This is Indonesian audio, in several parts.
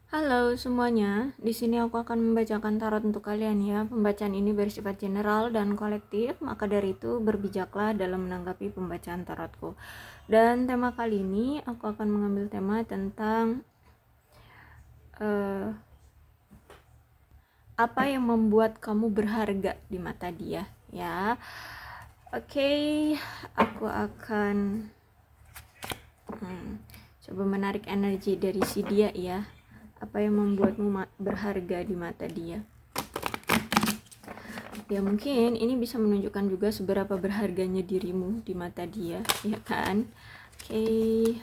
Halo semuanya, di sini aku akan membacakan tarot untuk kalian ya. Pembacaan ini bersifat general dan kolektif, maka dari itu berbijaklah dalam menanggapi pembacaan tarotku. Dan tema kali ini aku akan mengambil tema tentang apa yang membuat kamu berharga di mata dia ya. Oke, aku akan coba menarik energi dari si dia ya. Apa yang membuatmu berharga di mata dia? Ya mungkin ini bisa menunjukkan juga seberapa berharganya dirimu di mata dia, ya kan? Oke.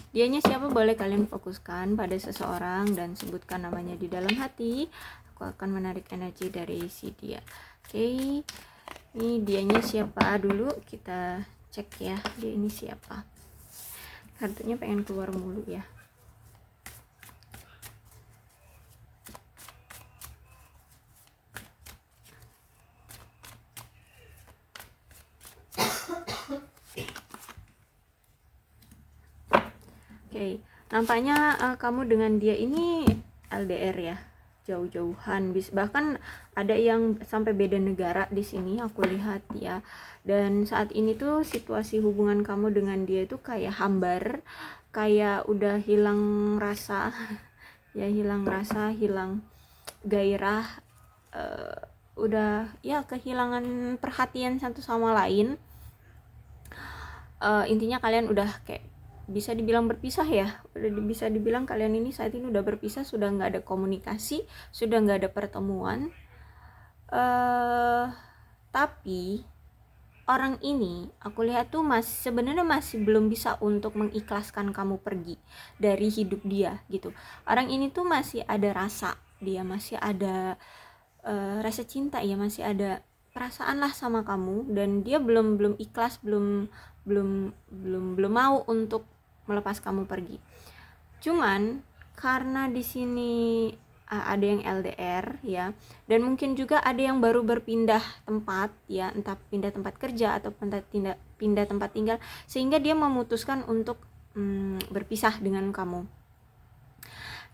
Dianya siapa boleh kalian fokuskan pada seseorang dan sebutkan namanya di dalam hati. Aku akan menarik energi dari si dia. Oke. Ini dianya siapa dulu, kita cek ya. Dia ini siapa? Kartunya pengen keluar mulu ya. Oke, nampaknya kamu dengan dia ini LDR ya, jauh-jauhan, bahkan ada yang sampai beda negara di sini aku lihat ya. Dan saat ini tuh situasi hubungan kamu dengan dia itu kayak hambar, kayak udah hilang rasa, ya hilang rasa, hilang gairah, udah ya kehilangan perhatian satu sama lain. Intinya kalian udah kayak bisa dibilang berpisah ya, udah bisa dibilang kalian ini saat ini udah berpisah, sudah nggak ada komunikasi, sudah nggak ada pertemuan. Tapi orang ini aku lihat tuh sebenarnya masih belum bisa untuk mengikhlaskan kamu pergi dari hidup dia gitu. Orang ini tuh masih ada rasa, dia masih ada rasa cinta ya, masih ada perasaan lah sama kamu, dan dia belum ikhlas, belum mau untuk melepas kamu pergi. Cuman karena di sini ada yang LDR ya, dan mungkin juga ada yang baru berpindah tempat ya, entah pindah tempat kerja atau pindah tempat tinggal, sehingga dia memutuskan untuk berpisah dengan kamu.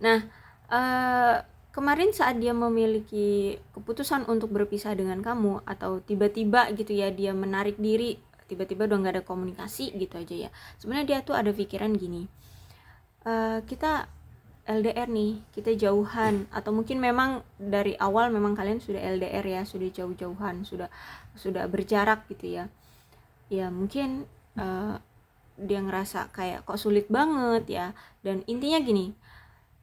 Nah, kemarin saat dia memiliki keputusan untuk berpisah dengan kamu, atau tiba-tiba gitu ya dia menarik diri, tiba-tiba udah gak ada komunikasi gitu aja ya, sebenarnya dia tuh ada pikiran gini, kita LDR nih, kita jauhan, atau mungkin memang dari awal memang kalian sudah LDR ya, sudah jauh-jauhan, sudah berjarak gitu ya. Ya mungkin dia ngerasa kayak kok sulit banget ya. Dan intinya gini,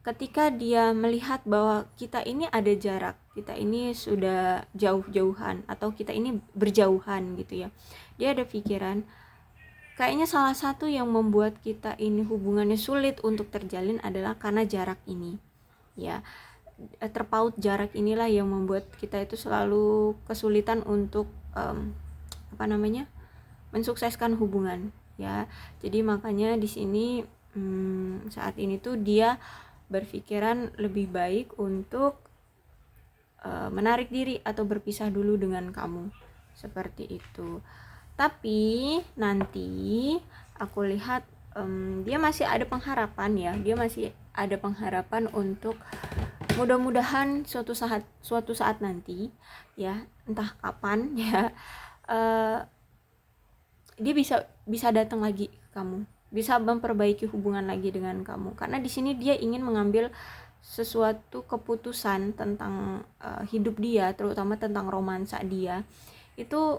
ketika dia melihat bahwa kita ini ada jarak, kita ini sudah jauh-jauhan, atau kita ini berjauhan gitu ya, dia ada pikiran kayaknya salah satu yang membuat kita ini hubungannya sulit untuk terjalin adalah karena jarak ini ya. Terpaut jarak inilah yang membuat kita itu selalu kesulitan untuk mensukseskan hubungan ya. Jadi makanya di sini saat ini tuh dia berpikiran lebih baik untuk menarik diri atau berpisah dulu dengan kamu, seperti itu. Tapi nanti aku lihat dia masih ada pengharapan ya, dia masih ada pengharapan untuk mudah-mudahan suatu saat nanti ya, entah kapan ya, dia bisa datang lagi ke kamu, bisa memperbaiki hubungan lagi dengan kamu, karena di sini dia ingin mengambil sesuatu keputusan tentang hidup dia, terutama tentang romansa dia itu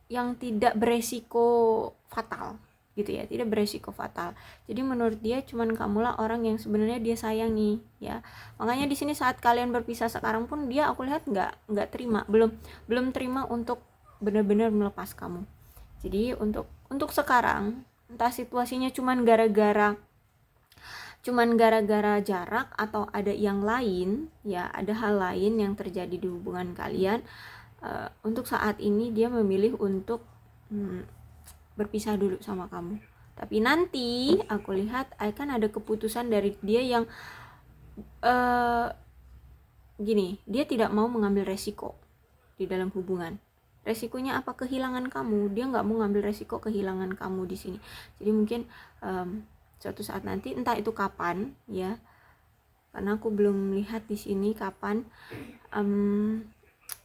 yang tidak beresiko fatal gitu ya, tidak beresiko fatal. Jadi menurut dia cuman kamulah orang yang sebenarnya dia sayangi ya. Makanya di sini saat kalian berpisah sekarang pun dia aku lihat nggak terima, belum terima untuk benar-benar melepas kamu. Jadi untuk sekarang entah situasinya cuman gara-gara jarak atau ada yang lain ya, ada hal lain yang terjadi di hubungan kalian, untuk saat ini dia memilih untuk berpisah dulu sama kamu. Tapi nanti aku lihat akan ada keputusan dari dia yang gini, dia tidak mau mengambil resiko di dalam hubungan. Resikonya apa? Kehilangan kamu. Dia nggak mau ngambil resiko kehilangan kamu di sini. Jadi mungkin suatu saat nanti, entah itu kapan ya, karena aku belum lihat di sini kapan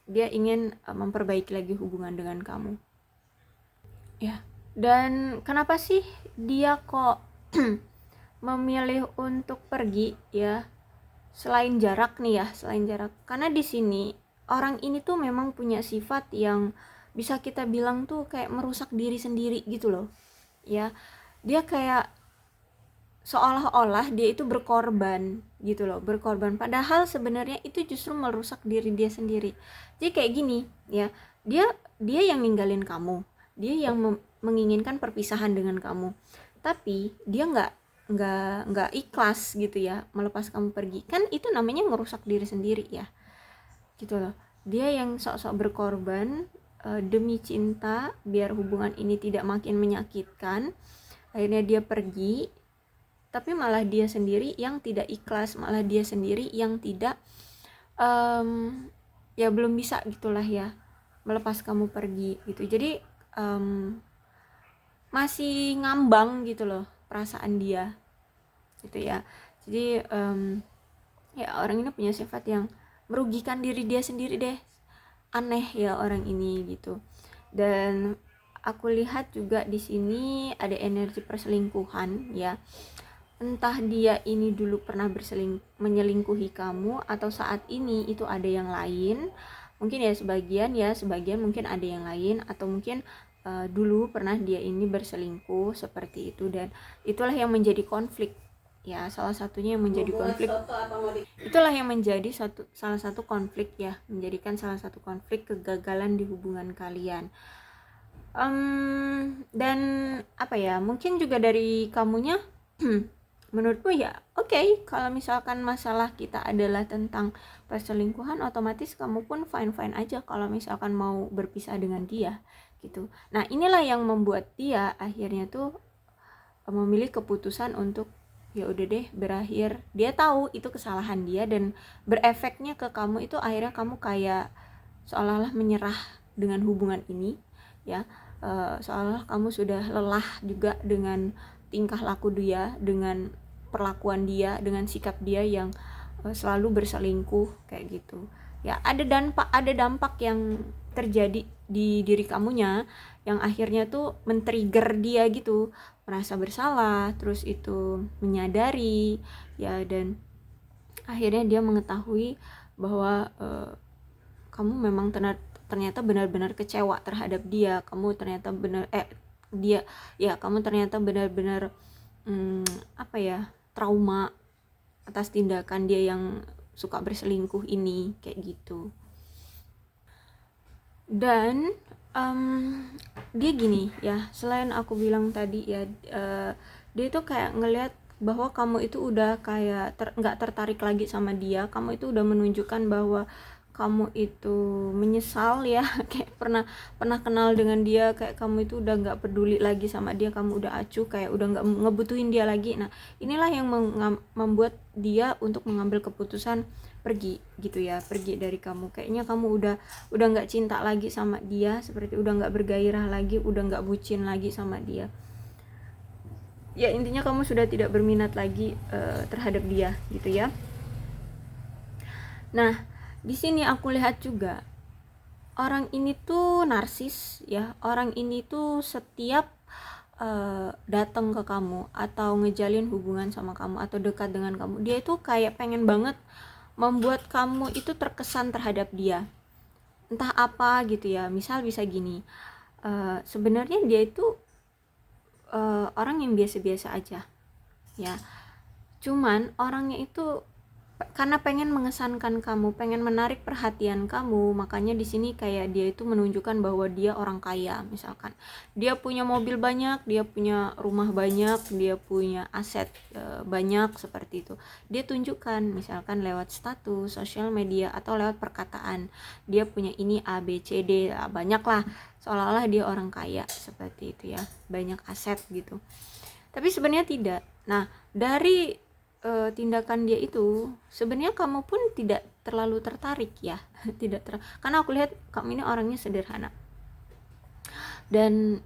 dia ingin memperbaiki lagi hubungan dengan kamu ya. Dan kenapa sih dia kok memilih untuk pergi ya, selain jarak nih ya, selain jarak, karena di sini orang ini tuh memang punya sifat yang bisa kita bilang tuh kayak merusak diri sendiri gitu loh ya. Dia kayak seolah-olah dia itu berkorban gitu loh, berkorban, padahal sebenarnya itu justru merusak diri dia sendiri. Jadi kayak gini ya, dia yang ninggalin kamu, dia yang menginginkan perpisahan dengan kamu, tapi dia nggak ikhlas gitu ya melepas kamu pergi. Kan itu namanya merusak diri sendiri ya gitu loh. Dia yang sok-sok berkorban demi cinta, biar hubungan ini tidak makin menyakitkan, akhirnya dia pergi, tapi malah dia sendiri yang tidak ikhlas, malah dia sendiri yang tidak ya belum bisa gitulah ya melepas kamu pergi gitu. Jadi masih ngambang gitu loh perasaan dia gitu ya. Jadi ya orang ini punya sifat yang merugikan diri dia sendiri deh, aneh ya orang ini gitu. Dan aku lihat juga di sini ada energi perselingkuhan ya, entah dia ini dulu pernah menyelingkuhi kamu, atau saat ini itu ada yang lain. Mungkin ya sebagian mungkin ada yang lain, atau mungkin dulu pernah dia ini berselingkuh seperti itu, dan itulah yang menjadi konflik ya, salah satunya yang menjadi konflik. Itulah yang menjadi salah satu konflik ya, menjadikan salah satu konflik kegagalan di hubungan kalian. Dan apa ya, mungkin juga dari kamunya menurutku ya oke, kalau misalkan masalah kita adalah tentang perselingkuhan, otomatis kamu pun fine aja kalau misalkan mau berpisah dengan dia gitu. Nah inilah yang membuat dia akhirnya tuh memilih keputusan untuk ya udah deh berakhir. Dia tahu itu kesalahan dia, dan berefeknya ke kamu itu akhirnya kamu kayak seolah-olah menyerah dengan hubungan ini ya. Seolah kamu sudah lelah juga dengan tingkah laku dia, dengan perlakuan dia, dengan sikap dia yang selalu berselingkuh kayak gitu ya. Ada dampak yang terjadi di diri kamunya yang akhirnya tuh men-trigger dia gitu, merasa bersalah, terus itu menyadari ya, dan akhirnya dia mengetahui bahwa kamu memang ternyata benar-benar kecewa terhadap dia, kamu ternyata kamu ternyata benar-benar apa ya, trauma atas tindakan dia yang suka berselingkuh ini kayak gitu. Dan dia gini ya, selain aku bilang tadi ya, dia tuh kayak ngelihat bahwa kamu itu udah kayak nggak tertarik lagi sama dia, kamu itu udah menunjukkan bahwa kamu itu menyesal ya, kayak pernah kenal dengan dia, kayak kamu itu udah nggak peduli lagi sama dia, kamu udah acuh, kayak udah nggak ngebutuhin dia lagi. Nah inilah yang membuat dia untuk mengambil keputusan pergi gitu ya, pergi dari kamu. Kayaknya kamu udah nggak cinta lagi sama dia, seperti udah nggak bergairah lagi, udah nggak bucin lagi sama dia ya. Intinya kamu sudah tidak berminat lagi terhadap dia gitu ya. Nah di sini aku lihat juga orang ini tuh narsis ya. Orang ini tuh setiap datang ke kamu atau ngejalin hubungan sama kamu atau dekat dengan kamu, dia itu kayak pengen banget membuat kamu itu terkesan terhadap dia, entah apa gitu ya. Misal bisa gini, sebenarnya dia itu orang yang biasa-biasa aja ya, cuman orangnya itu karena pengen mengesankan kamu, pengen menarik perhatian kamu, makanya di sini kayak dia itu menunjukkan bahwa dia orang kaya. Misalkan dia punya mobil banyak, dia punya rumah banyak, dia punya aset banyak, seperti itu dia tunjukkan, misalkan lewat status sosial media atau lewat perkataan, dia punya ini A B C D, banyak lah, seolah-olah dia orang kaya seperti itu ya, banyak aset gitu. Tapi sebenarnya tidak. Nah dari tindakan dia itu sebenarnya kamu pun tidak terlalu tertarik ya karena aku lihat kamu ini orangnya sederhana, dan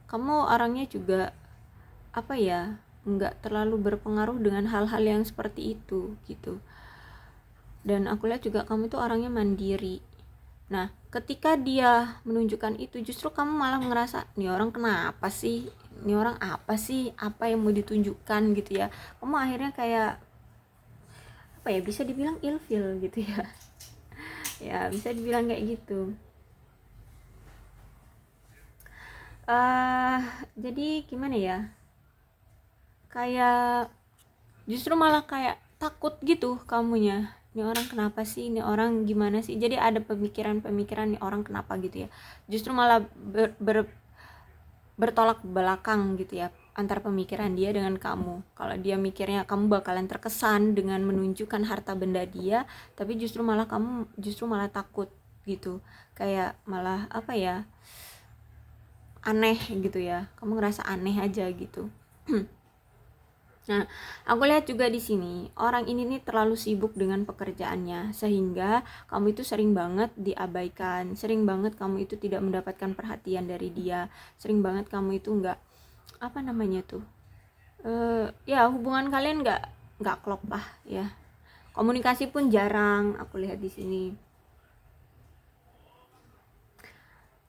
kamu orangnya juga apa ya, nggak terlalu berpengaruh dengan hal-hal yang seperti itu gitu. Dan aku lihat juga kamu itu orangnya mandiri. Nah, ketika dia menunjukkan itu, justru kamu malah ngerasa, nih orang kenapa sih? Nih orang apa sih? Apa yang mau ditunjukkan gitu ya? Kamu akhirnya kayak apa ya? Bisa dibilang ilfil gitu ya. Ya, bisa dibilang kayak gitu. Jadi gimana ya? Kayak justru malah kayak takut gitu kamunya. Ini orang kenapa sih? Ini orang gimana sih? Jadi ada pemikiran-pemikiran nih orang kenapa gitu ya. Justru malah bertolak belakang gitu ya antar pemikiran dia dengan kamu. Kalau dia mikirnya kamu bakalan terkesan dengan menunjukkan harta benda dia, tapi justru malah takut gitu. Kayak malah apa ya? Aneh gitu ya. Kamu ngerasa aneh aja gitu. Nah, aku lihat juga di sini orang ini nih terlalu sibuk dengan pekerjaannya sehingga kamu itu sering banget diabaikan, sering banget kamu itu tidak mendapatkan perhatian dari dia, sering banget kamu itu nggak apa namanya tuh, ya hubungan kalian nggak klop lah ya, komunikasi pun jarang aku lihat di sini.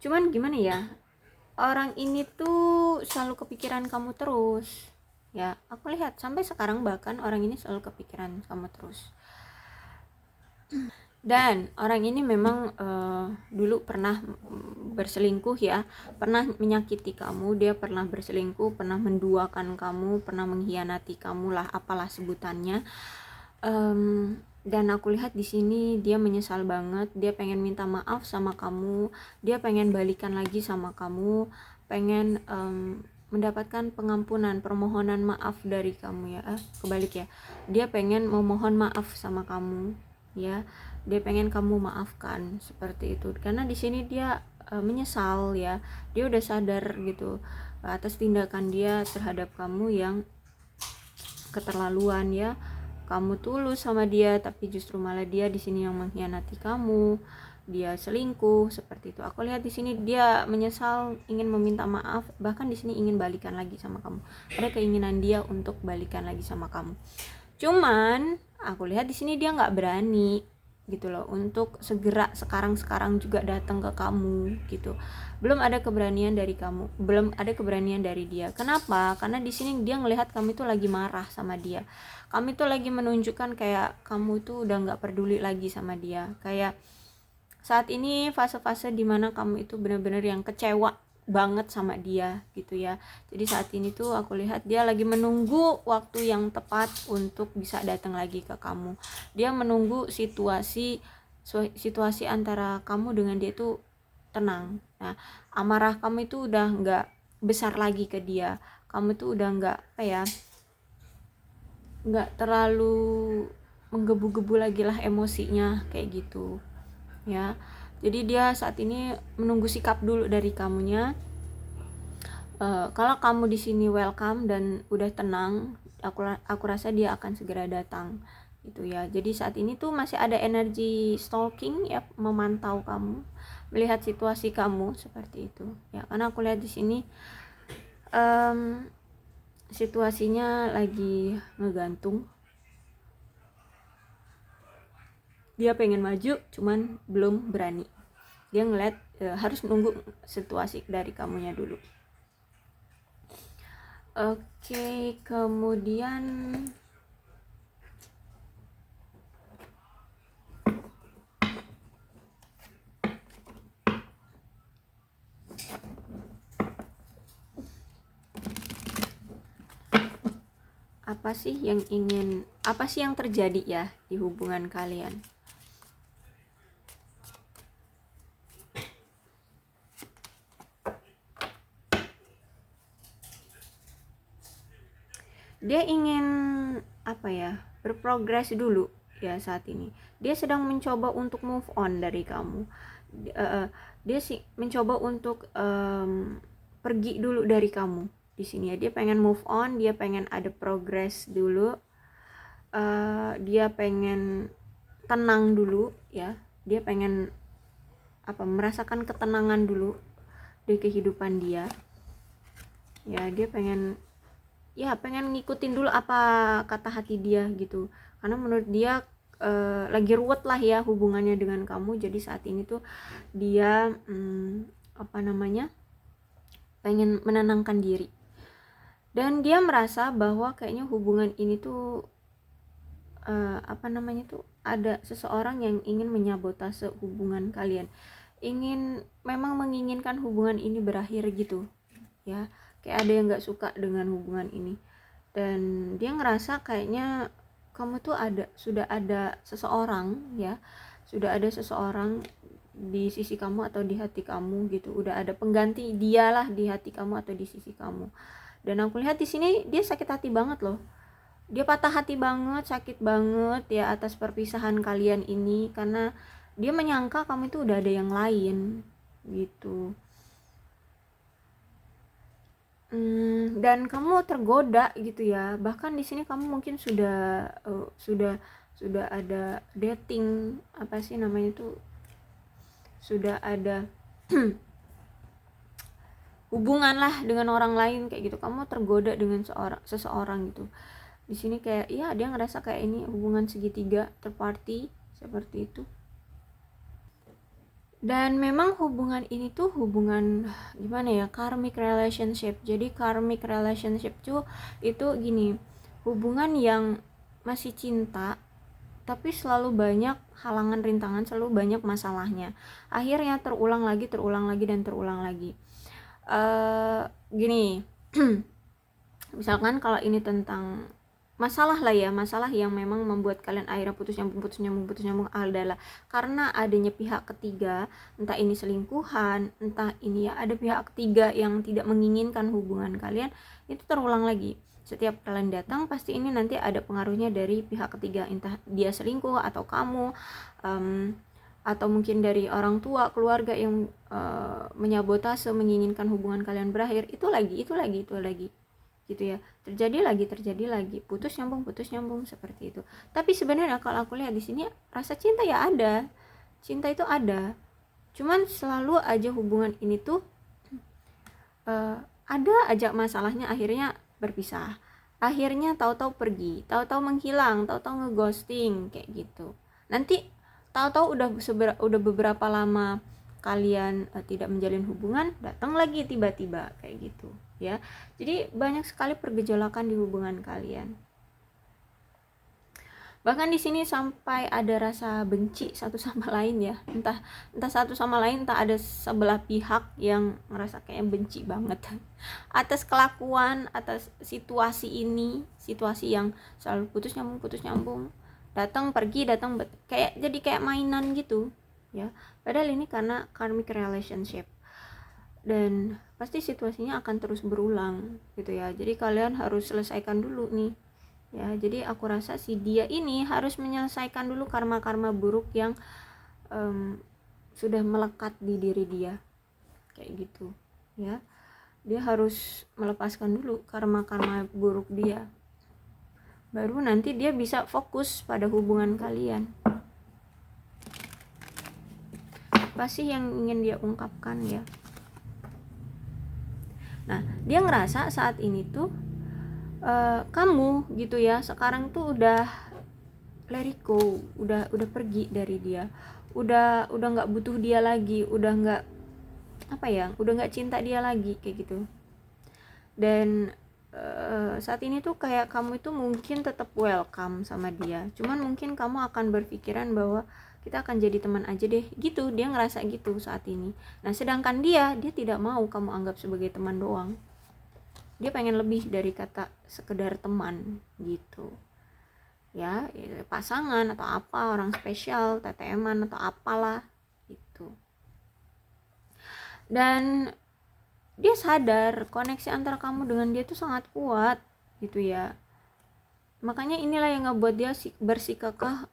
Cuman gimana ya, orang ini tuh selalu kepikiran kamu terus. Ya, aku lihat sampai sekarang bahkan orang ini selalu kepikiran kamu terus. Dan orang ini memang dulu pernah berselingkuh ya, pernah menyakiti kamu, dia pernah berselingkuh, pernah menduakan kamu, pernah mengkhianati kamu lah, apalah sebutannya. Dan aku lihat di sini dia menyesal banget, dia pengen minta maaf sama kamu, dia pengen balikan lagi sama kamu, pengen mendapatkan pengampunan, permohonan maaf dari kamu ya, kebalik ya, dia pengen memohon maaf sama kamu ya, dia pengen kamu maafkan seperti itu, karena di sini dia menyesal ya, dia udah sadar gitu atas tindakan dia terhadap kamu yang keterlaluan ya. Kamu tulus sama dia tapi justru malah dia di sini yang mengkhianati kamu, dia selingkuh seperti itu. Aku lihat di sini dia menyesal, ingin meminta maaf, bahkan di sini ingin balikan lagi sama kamu, ada keinginan dia untuk balikan lagi sama kamu. Cuman aku lihat di sini dia nggak berani gitu loh untuk segera sekarang juga datang ke kamu gitu. Belum ada keberanian dari kamu, belum ada keberanian dari dia. Kenapa? Karena di sini dia ngelihat kamu itu lagi marah sama dia, kamu itu lagi menunjukkan kayak kamu itu udah nggak peduli lagi sama dia. Kayak saat ini fase-fase dimana kamu itu benar-benar yang kecewa banget sama dia gitu ya. Jadi saat ini tuh aku lihat dia lagi menunggu waktu yang tepat untuk bisa datang lagi ke kamu. Dia menunggu situasi antara kamu dengan dia tuh tenang. Nah, amarah kamu itu udah nggak besar lagi ke dia. Kamu tuh udah nggak terlalu menggebu-gebu lagi lah emosinya kayak gitu ya. Jadi dia saat ini menunggu sikap dulu dari kamunya. Kalau kamu di sini welcome dan udah tenang, aku rasa dia akan segera datang gitu ya. Jadi saat ini tuh masih ada energi stalking ya, memantau kamu, melihat situasi kamu seperti itu ya. Karena aku lihat di sini situasinya lagi ngegantung. Dia pengen maju cuman belum berani. Dia ngeliat harus nunggu situasi dari kamunya dulu. Oke, kemudian apa sih yang terjadi ya di hubungan kalian? Dia ingin berprogres dulu ya saat ini. Dia sedang mencoba untuk move on dari kamu. Dia mencoba untuk pergi dulu dari kamu di sini ya. Dia pengen move on, dia pengen ada progres dulu, dia pengen tenang dulu ya. Dia pengen merasakan ketenangan dulu di kehidupan dia ya. Dia pengen ya pengen ngikutin dulu apa kata hati dia gitu, karena menurut dia lagi ruwet lah ya hubungannya dengan kamu. Jadi saat ini tuh dia apa namanya, pengen menenangkan diri, dan dia merasa bahwa kayaknya hubungan ini tuh apa namanya tuh ada seseorang yang ingin menyabotase hubungan kalian, memang menginginkan hubungan ini berakhir gitu ya, kayak ada yang nggak suka dengan hubungan ini. Dan dia ngerasa kayaknya kamu tuh sudah ada seseorang ya, sudah ada seseorang di sisi kamu atau di hati kamu gitu, udah ada pengganti dialah di hati kamu atau di sisi kamu. Dan aku lihat di sini dia sakit hati banget loh, dia patah hati banget, sakit banget ya atas perpisahan kalian ini, karena dia menyangka kamu itu udah ada yang lain gitu. Dan kamu tergoda gitu ya, bahkan di sini kamu mungkin sudah ada dating, apa sih namanya tuh, sudah ada hubungan lah dengan orang lain kayak gitu. Kamu tergoda dengan seseorang gitu. Di sini kayak ya dia ngerasa kayak ini hubungan segitiga, third party, seperti itu. Dan memang hubungan ini tuh hubungan gimana ya, karmic relationship. Jadi karmic relationship tuh itu gini, hubungan yang masih cinta tapi selalu banyak halangan, rintangan, selalu banyak masalahnya, akhirnya terulang lagi dan terulang lagi. Gini misalkan kalau ini tentang masalah lah ya, masalah yang memang membuat kalian akhirnya putus nyambung adalah karena adanya pihak ketiga, entah ini selingkuhan, entah ini ya ada pihak ketiga yang tidak menginginkan hubungan kalian, itu terulang lagi. Setiap kalian datang pasti ini nanti ada pengaruhnya dari pihak ketiga, entah dia selingkuh atau kamu, atau mungkin dari orang tua, keluarga yang menyabotase, menginginkan hubungan kalian berakhir. Itu lagi gitu ya, terjadi lagi, putus nyambung seperti itu. Tapi sebenarnya kalau aku lihat di sini rasa cinta ya ada, cinta itu ada, cuman selalu aja hubungan ini tuh ada aja masalahnya, akhirnya berpisah, akhirnya tahu-tahu pergi, tahu-tahu menghilang, tahu-tahu ngeghosting kayak gitu. Nanti tahu-tahu udah beberapa lama kalian tidak menjalin hubungan, datang lagi tiba-tiba kayak gitu ya. Jadi banyak sekali pergejolakan di hubungan kalian. Bahkan di sini sampai ada rasa benci satu sama lain ya, entah satu sama lain, entah ada sebelah pihak yang ngerasa kayak benci banget atas kelakuan, atas situasi ini, situasi yang selalu putus nyambung, datang pergi, kayak mainan gitu ya. Padahal ini karena karmic relationship, dan pasti situasinya akan terus berulang gitu ya. Jadi kalian harus selesaikan dulu nih ya. Jadi aku rasa si dia ini harus menyelesaikan dulu karma-karma buruk yang sudah melekat di diri dia kayak gitu ya. Dia harus melepaskan dulu karma-karma buruk dia, baru nanti dia bisa fokus pada hubungan kalian. Apa sih yang ingin dia ungkapkan ya? Nah, dia ngerasa saat ini tuh kamu gitu ya, sekarang tuh udah let it go, udah pergi dari dia, udah nggak butuh dia lagi, udah nggak cinta dia lagi kayak gitu. Dan saat ini tuh kayak kamu itu mungkin tetap welcome sama dia, cuman mungkin kamu akan berpikiran bahwa kita akan jadi teman aja deh gitu. Dia ngerasa gitu saat ini. Nah sedangkan dia tidak mau kamu anggap sebagai teman doang, dia pengen lebih dari kata sekedar teman gitu ya, pasangan atau apa, orang spesial, TTM-an atau apalah gitu. Dan dia sadar koneksi antara kamu dengan dia tuh sangat kuat gitu ya. Makanya inilah yang ngebuat dia bersikukuh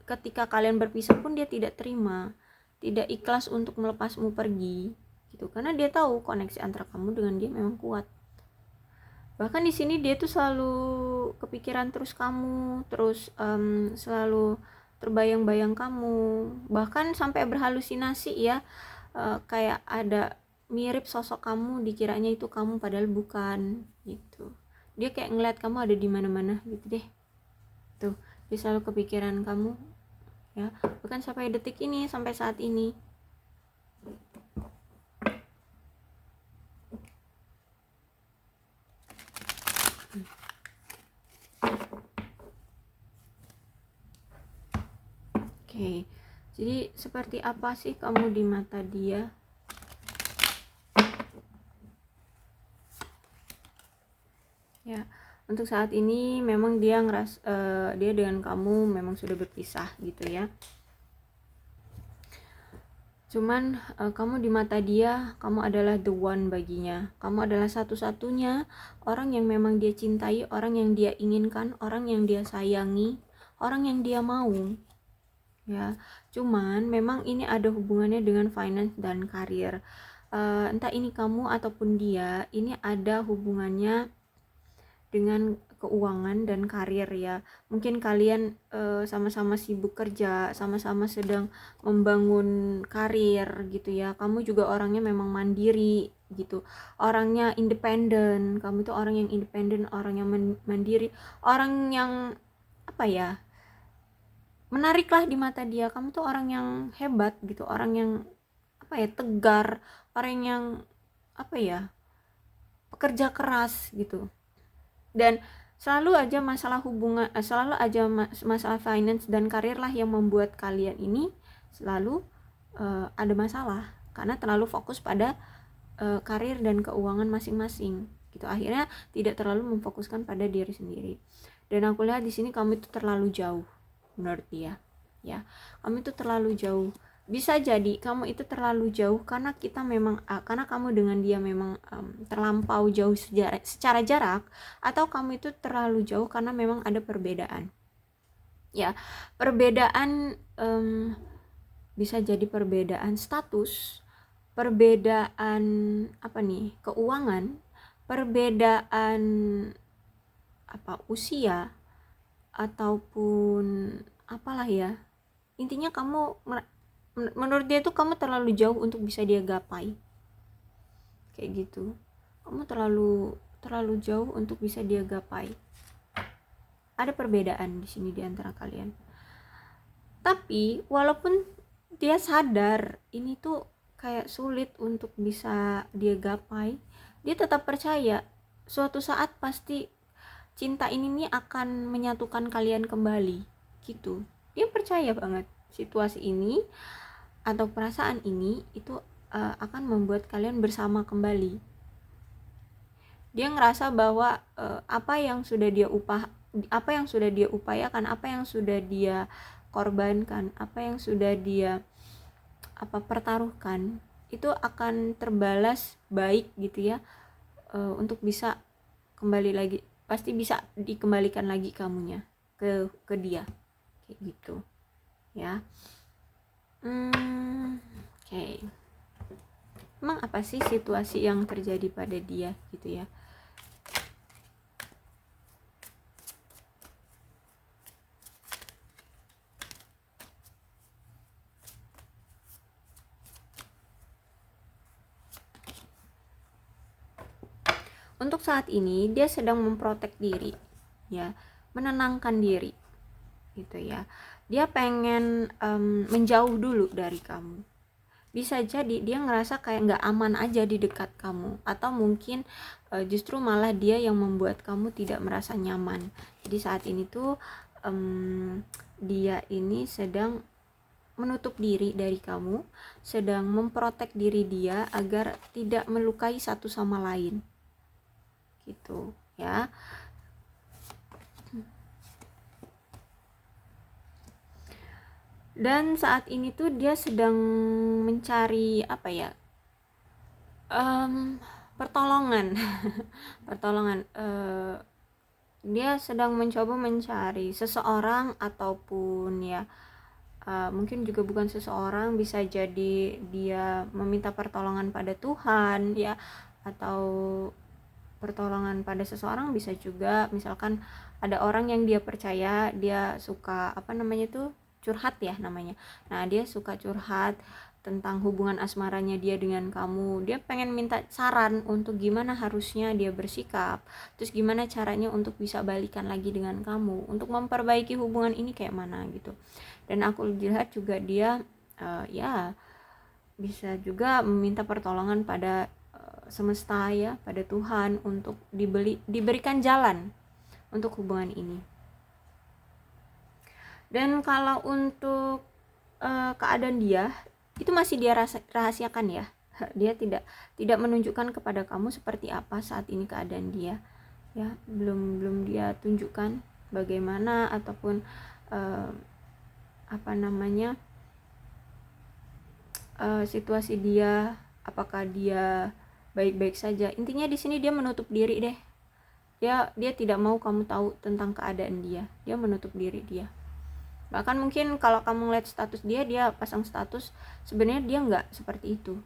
ketika kalian berpisah pun dia tidak terima, tidak ikhlas untuk melepasmu pergi gitu, karena dia tahu koneksi antara kamu dengan dia memang kuat. Bahkan di sini dia tuh selalu kepikiran terus kamu, terus selalu terbayang-bayang kamu, bahkan sampai berhalusinasi ya, kayak ada mirip sosok kamu, dikiranya itu kamu padahal bukan gitu. dia kayak ngeliat kamu ada di mana-mana gitu deh. Tuh, dia selalu kepikiran kamu ya, bahkan sampai detik ini, sampai saat ini. Oke, jadi seperti apa sih kamu di mata dia? Ya, untuk saat ini memang dia dia dengan kamu memang sudah berpisah gitu ya. Cuman kamu di mata dia, kamu adalah the one baginya. Kamu adalah satu-satunya orang yang memang dia cintai, orang yang dia inginkan, orang yang dia sayangi, orang yang dia mau. Ya, cuman memang ini ada hubungannya dengan finance dan karir. Entah ini kamu ataupun dia, ini ada hubungannya dengan keuangan dan karir ya. Mungkin kalian sama-sama sibuk kerja, sama-sama sedang membangun karir gitu ya. Kamu juga orangnya memang mandiri gitu, orangnya independen. Kamu tuh orang yang independen, orang yang mandiri, orang yang apa ya, menarik lah di mata dia. Kamu tuh orang yang hebat gitu, orang yang apa ya, tegar, orang yang apa ya, pekerja keras gitu. Dan selalu aja masalah hubungan, selalu aja masalah finance dan karir lah yang membuat kalian ini selalu ada masalah, karena terlalu fokus pada karir dan keuangan masing-masing gitu. Akhirnya tidak terlalu memfokuskan pada diri sendiri. Dan aku lihat di sini kamu itu terlalu jauh menurut dia ya. Kamu itu terlalu jauh. Bisa jadi kamu itu terlalu jauh karena karena kamu dengan dia memang terlampau jauh secara jarak, atau kamu itu terlalu jauh karena memang ada perbedaan ya. Perbedaan bisa jadi perbedaan status, perbedaan apa nih, keuangan, perbedaan usia, ataupun apalah ya. Intinya kamu menurut dia tuh kamu terlalu jauh untuk bisa dia gapai, kayak gitu. Kamu terlalu jauh untuk bisa dia gapai. Ada perbedaan di sini di antara kalian. Tapi walaupun dia sadar ini tuh kayak sulit untuk bisa dia gapai, dia tetap percaya suatu saat pasti cinta ini nih akan menyatukan kalian kembali gitu. Dia percaya banget situasi ini atau perasaan ini itu akan membuat kalian bersama kembali. Dia ngerasa bahwa apa yang sudah dia upayakan, apa yang sudah dia korbankan, apa yang sudah dia pertaruhkan, itu akan terbalas baik gitu ya, untuk bisa kembali lagi, pasti bisa dikembalikan lagi kamunya ke dia, kayak gitu ya. Oke. Emang apa sih situasi yang terjadi pada dia gitu ya? Untuk saat ini dia sedang memprotek diri ya, menenangkan diri gitu ya. Dia pengen menjauh dulu dari kamu. Bisa jadi dia ngerasa kayak nggak aman aja di dekat kamu, atau mungkin justru malah dia yang membuat kamu tidak merasa nyaman. Jadi saat ini tuh dia ini sedang menutup diri dari kamu, sedang memprotek diri dia agar tidak melukai satu sama lain gitu ya. Dan saat ini tuh dia sedang mencari apa ya, pertolongan pertolongan. Dia sedang mencoba mencari seseorang, ataupun ya mungkin juga bukan seseorang, bisa jadi dia meminta pertolongan pada Tuhan ya, atau pertolongan pada seseorang. Bisa juga misalkan ada orang yang dia percaya, dia suka curhat ya namanya. Nah, dia suka curhat tentang hubungan asmaranya dia dengan kamu. Dia pengen minta saran untuk gimana harusnya dia bersikap, terus gimana caranya untuk bisa balikan lagi dengan kamu, untuk memperbaiki hubungan ini kayak mana gitu. Dan aku lihat juga dia ya bisa juga meminta pertolongan pada semesta ya, pada Tuhan, untuk diberikan jalan untuk hubungan ini. Dan kalau untuk keadaan dia itu masih dia rahasiakan ya. Dia tidak menunjukkan kepada kamu seperti apa saat ini keadaan dia ya, belum dia tunjukkan bagaimana ataupun situasi dia, apakah dia baik-baik saja. Intinya di sini dia menutup diri deh. Dia tidak mau kamu tahu tentang keadaan dia menutup diri dia. Bahkan mungkin kalau kamu lihat status dia pasang status, sebenarnya dia nggak seperti itu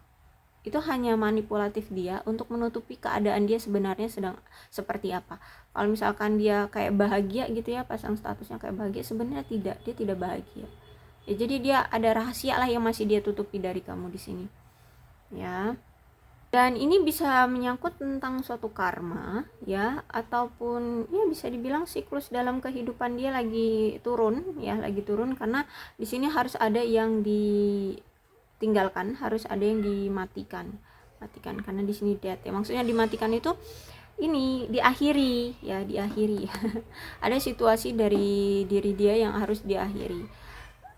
hanya manipulatif dia untuk menutupi keadaan dia sebenarnya sedang seperti apa. Kalau misalkan dia kayak bahagia gitu ya, pasang statusnya kayak bahagia, sebenarnya dia tidak bahagia ya. Jadi dia ada rahasia lah yang masih dia tutupi dari kamu di sini ya. Dan ini bisa menyangkut tentang suatu karma ya, ataupun ya bisa dibilang siklus dalam kehidupan dia lagi turun ya, karena di sini harus ada yang ditinggalkan, harus ada yang dimatikan karena di sini death ya. Maksudnya dimatikan itu ini diakhiri. Ada situasi dari diri dia yang harus diakhiri.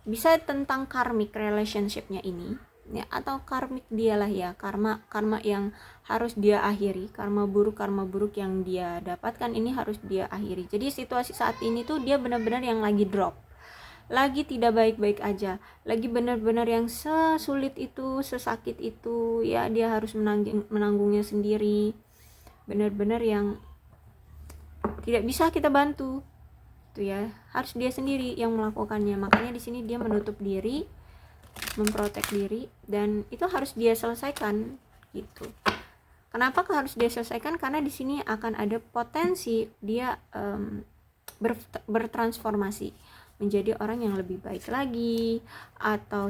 Bisa tentang karmic relationship-nya ini ya, atau karmik dia lah ya, karma yang harus dia akhiri, karma buruk yang dia dapatkan ini harus dia akhiri. Jadi situasi saat ini tuh dia benar-benar yang lagi drop, lagi tidak baik-baik aja, lagi benar-benar yang sesulit itu, sesakit itu ya, dia harus menanggungnya sendiri, benar-benar yang tidak bisa kita bantu itu ya, harus dia sendiri yang melakukannya. Makanya di sini dia menutup diri, memprotek diri, dan itu harus dia selesaikan gitu. Kenapa harus dia selesaikan? Karena di sini akan ada potensi dia bertransformasi menjadi orang yang lebih baik lagi, atau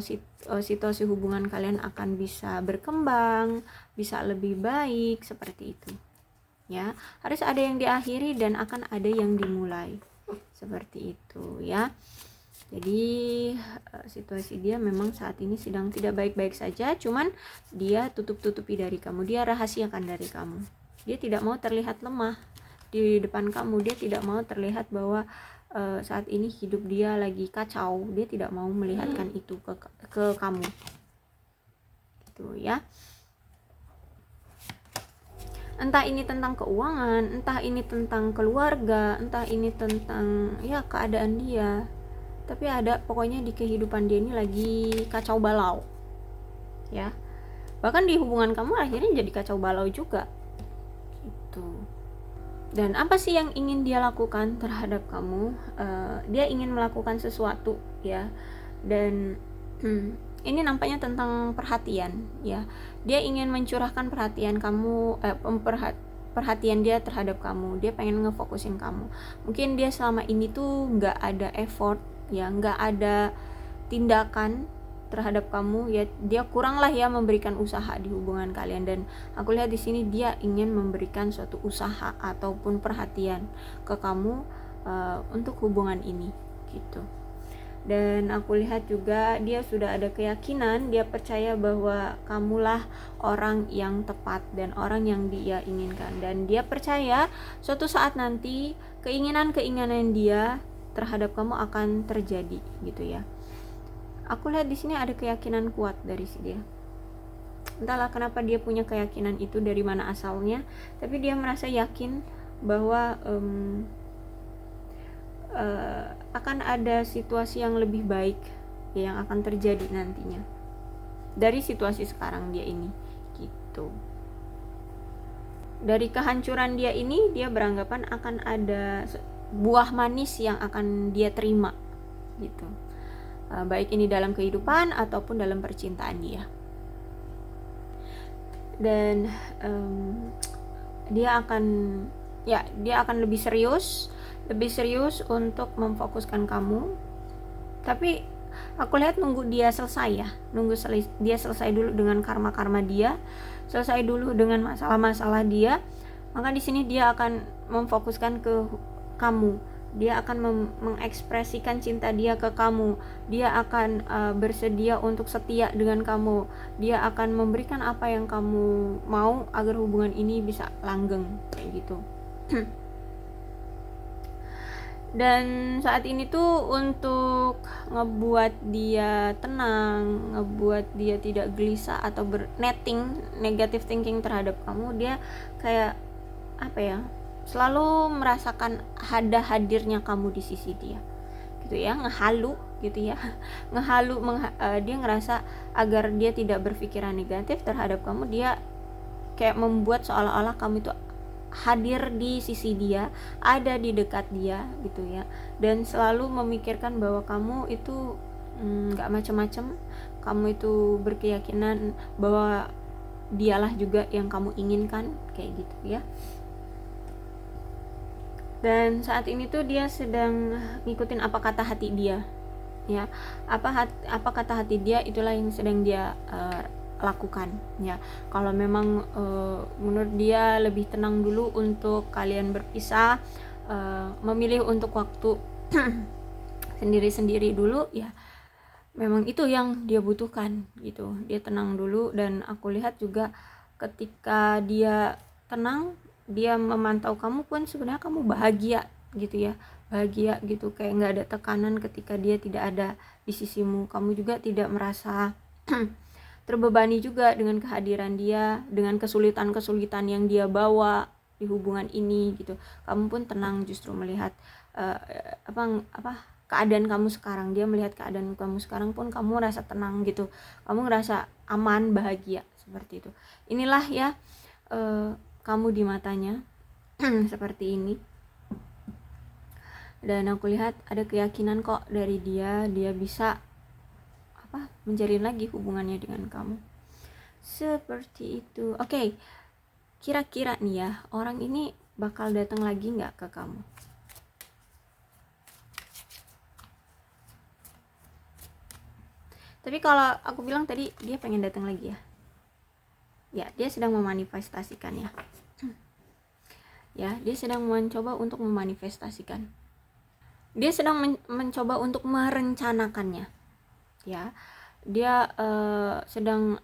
situasi hubungan kalian akan bisa berkembang, bisa lebih baik seperti itu ya. Harus ada yang diakhiri dan akan ada yang dimulai seperti itu ya. Jadi situasi dia memang saat ini sedang tidak baik-baik saja, cuman dia tutup-tutupi dari kamu, dia rahasiakan dari kamu. Dia tidak mau terlihat lemah di depan kamu, dia tidak mau terlihat bahwa saat ini hidup dia lagi kacau, dia tidak mau melihatkan itu ke kamu. Gitu ya. Entah ini tentang keuangan, entah ini tentang keluarga, entah ini tentang ya keadaan dia, tapi ada pokoknya di kehidupan dia ini lagi kacau balau ya. Bahkan di hubungan kamu akhirnya jadi kacau balau juga gitu. Dan apa sih yang ingin dia lakukan terhadap kamu? Dia ingin melakukan sesuatu ya, dan ini nampaknya tentang perhatian ya. Dia ingin mencurahkan perhatian kamu, perhatian dia terhadap kamu. Dia pengen ngefokusin kamu. Mungkin dia selama ini tuh nggak ada effort ya, nggak ada tindakan terhadap kamu ya. Dia kurang lah ya memberikan usaha di hubungan kalian, dan aku lihat di sini dia ingin memberikan suatu usaha ataupun perhatian ke kamu untuk hubungan ini gitu. Dan aku lihat juga dia sudah ada keyakinan, dia percaya bahwa kamulah orang yang tepat dan orang yang dia inginkan, dan dia percaya suatu saat nanti keinginan dia terhadap kamu akan terjadi gitu ya. Aku lihat di sini ada keyakinan kuat dari si dia. Entahlah kenapa dia punya keyakinan itu, dari mana asalnya, tapi dia merasa yakin bahwa akan ada situasi yang lebih baik yang akan terjadi nantinya dari situasi sekarang dia ini gitu. Dari kehancuran dia ini, dia beranggapan akan ada buah manis yang akan dia terima gitu, baik ini dalam kehidupan ataupun dalam percintaan dia. Dan dia akan lebih serius untuk memfokuskan kamu. Tapi Aku lihat nunggu dia selesai ya, dia selesai dulu dengan karma-karma dia, selesai dulu dengan masalah-masalah dia, maka di sini dia akan memfokuskan ke kamu. Dia akan mengekspresikan cinta dia ke kamu. Dia akan bersedia untuk setia dengan kamu. Dia akan memberikan apa yang kamu mau agar hubungan ini bisa langgeng kayak gitu. Dan saat ini tuh untuk ngebuat dia tenang, ngebuat dia tidak gelisah atau negative thinking terhadap kamu, dia kayak apa ya, selalu merasakan hadirnya kamu di sisi dia gitu ya, ngehalu gitu ya. Dia ngerasa agar dia tidak berpikiran negatif terhadap kamu, dia kayak membuat seolah-olah kamu itu hadir di sisi dia, ada di dekat dia gitu ya, dan selalu memikirkan bahwa kamu itu gak macam-macam, kamu itu berkeyakinan bahwa dialah juga yang kamu inginkan kayak gitu ya. Dan saat ini tuh dia sedang ngikutin apa kata hati dia ya, apa kata hati dia, itulah yang sedang dia lakukan ya. Kalau memang menurut dia lebih tenang dulu untuk kalian berpisah, memilih untuk waktu sendiri-sendiri dulu ya, memang itu yang dia butuhkan gitu. Dia tenang dulu, dan aku lihat juga ketika dia tenang, dia memantau kamu pun sebenarnya kamu bahagia gitu ya, bahagia gitu, kayak nggak ada tekanan ketika dia tidak ada di sisimu. Kamu juga tidak merasa terbebani juga dengan kehadiran dia, dengan kesulitan-kesulitan yang dia bawa di hubungan ini gitu. Kamu pun tenang justru melihat keadaan kamu sekarang. Dia melihat keadaan kamu sekarang pun kamu rasa tenang gitu. Kamu ngerasa aman, bahagia seperti itu. Inilah ya kamu di matanya seperti ini. Dan aku lihat ada keyakinan kok dari dia bisa menjalin lagi hubungannya dengan kamu seperti itu. Oke, kira-kira nih ya, orang ini bakal datang lagi nggak ke kamu? Tapi kalau aku bilang tadi dia pengen datang lagi ya, dia sedang memanifestasikan ya. Ya, dia sedang mencoba untuk memanifestasikan. Dia sedang mencoba untuk merencanakannya. Ya, dia sedang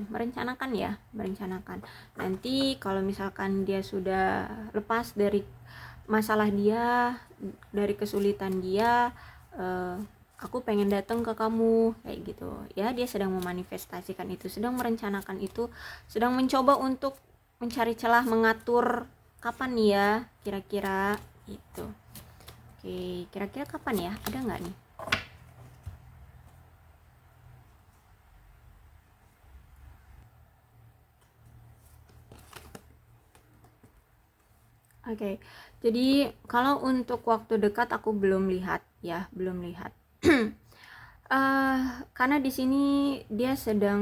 merencanakan nanti kalau misalkan dia sudah lepas dari masalah dia, dari kesulitan dia, aku pengen datang ke kamu kayak gitu ya. Dia sedang memanifestasikan itu, sedang merencanakan itu, sedang mencoba untuk mencari celah, mengatur kapan nih ya kira-kira itu. Oke, kira-kira kapan ya, ada nggak nih? Oke, jadi kalau untuk waktu dekat aku belum lihat ya, belum lihat. Karena di sini dia sedang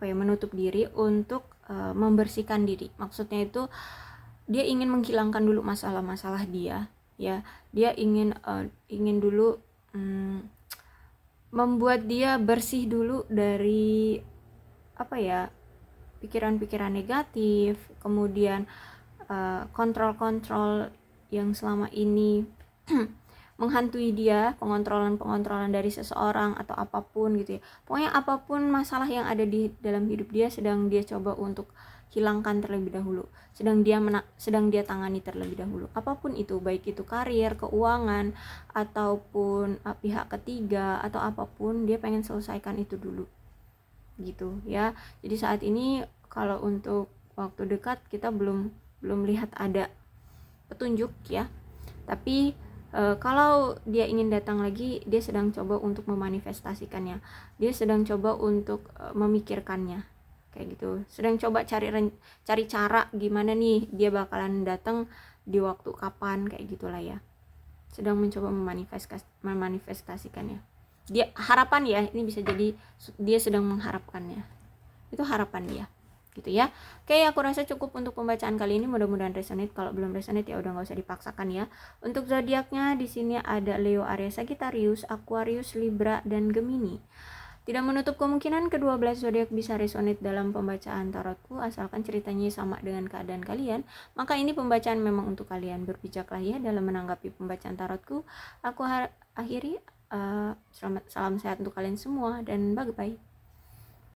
menutup diri untuk membersihkan diri. Maksudnya itu dia ingin menghilangkan dulu masalah-masalah dia, ya. Dia ingin dulu membuat dia bersih dulu dari pikiran-pikiran negatif, kemudian kontrol-kontrol yang selama ini menghantui dia, pengontrolan dari seseorang atau apapun gitu ya. Pokoknya apapun masalah yang ada di dalam hidup dia sedang dia coba untuk hilangkan terlebih dahulu, sedang dia tangani terlebih dahulu. Apapun itu, baik itu karir, keuangan, ataupun pihak ketiga atau apapun, dia pengen selesaikan itu dulu gitu ya. Jadi saat ini kalau untuk waktu dekat kita belum lihat ada petunjuk ya. Tapi kalau dia ingin datang lagi, dia sedang coba untuk memanifestasikannya. Dia sedang coba untuk memikirkannya kayak gitu. Sedang coba cari cara gimana nih dia bakalan datang di waktu kapan kayak gitulah ya. Sedang mencoba memanifestasikannya. Dia harapan ya, ini bisa jadi dia sedang mengharapkannya. Itu harapan dia. gitu ya. Oke, aku rasa cukup untuk pembacaan kali ini, mudah-mudahan resonate. Kalau belum resonate ya udah nggak usah dipaksakan ya. Untuk zodiaknya di sini ada Leo, Aries, Sagittarius, Aquarius, Libra, dan Gemini. Tidak menutup kemungkinan kedua belas zodiak bisa resonate dalam pembacaan tarotku, asalkan ceritanya sama dengan keadaan kalian. Maka ini pembacaan memang untuk kalian. Berbijaklah ya dalam menanggapi pembacaan tarotku. Aku akhiri. Salam sehat untuk kalian semua dan bye bye.